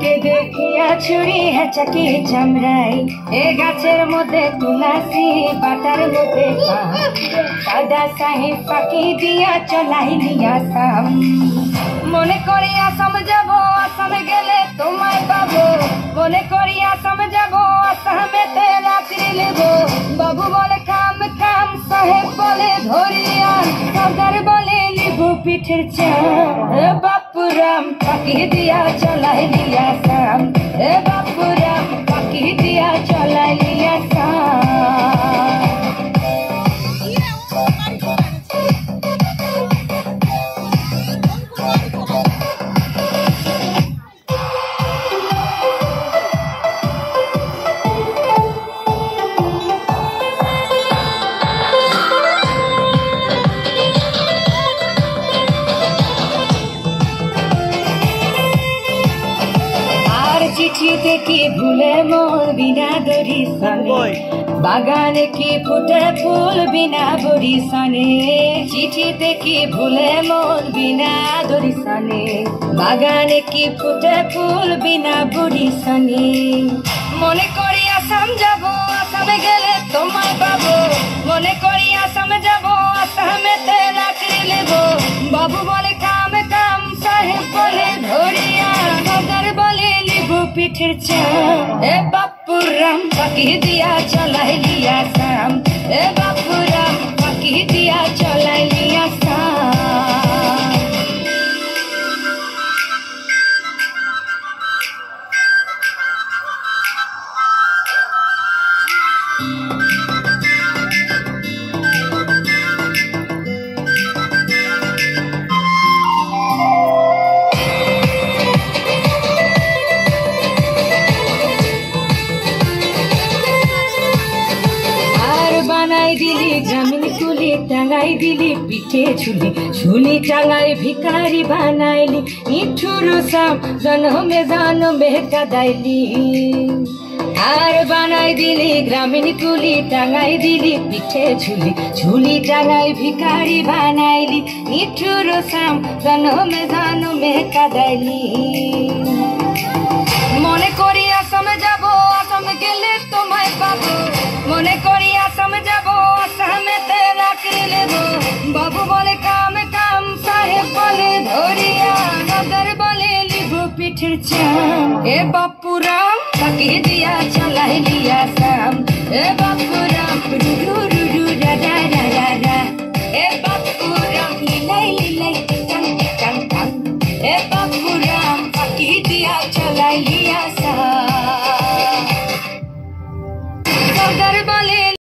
তোকে দেখিয়া ছুরি হেঁচাকি চামড়াই এ গাছের মধ্যে তুলাসি পাতার মধ্যে সাদা সাহেব পাখি দিয়া চলাইলি আসাম মনে করি আসাম যাব আসামে গেলে তোমায় পাবো মনে করি আসাম যাব আসামেতে রাত্রি নেব বাবু বলে কাম কাম সাহেব বলে ধরিয়ান সর্দার বলে লিবু পিঠের চান বাপুরাম পাখি দিয়া চলাইলি আসাম বাপুরাম পাখি দিয়া চলাইলি আসাম চিঠিতে কি ভুলে মোর বিনা দরি সনে বাগানে কি ফুটে ফুল বিনা বরি সনে চিঠিতে কি ভুলে মোর বিনা দরি সনে বাগানে কি ফুটে ফুল বিনা বরি সনে মনে করি আসাম যাব আসামে গেলে তোমায় পাবো মনে করি আসাম যাব আসামেতে চাকরি নেব বাবু বলে কাম কাম সাহেব বলে ধরিয়া সর্দার বলে পিঠের চান বাপুরাম পাখি দিয়া চলাইলি আসাম বাপুরাম পাখি দিয়া চলাইলি আসাম দিলি গ্রামীণ চুলি টাঙ্গাই দিলি পিঠে ঝুলি ঝুলি টাঙ্গাই ভিকারি বানাইলি নিঠুর সাম জনমে জনমে কাদাইলি আর বানাই দিলি গ্রামীণ চুলি টাঙ্গাই দিলি পিঠে ঝুলি ঝুলি টাঙ্গাই ভিকারি বানাইলি নিঠুর সাম জনমে জনমে কাদাইলি মনে করি আসামে যাব আসামে গেলে তোমায় পাবো মনে করি আসাম যাব আসামেতে চাকরি নেব বাবু বলে কাম কাম সাহেব বলে ধরিয়া সর্দার বলে লিবু পিঠের চান বাপুরাম পাখি দিয়া চলাইলি আসাম বাপুরাম রুরু রুরু রাধা রাধা রা বাপুরাম লিলাই লিলাই টান টান টান বাপুরাম পাখি দিয়া চলাইলি আসাম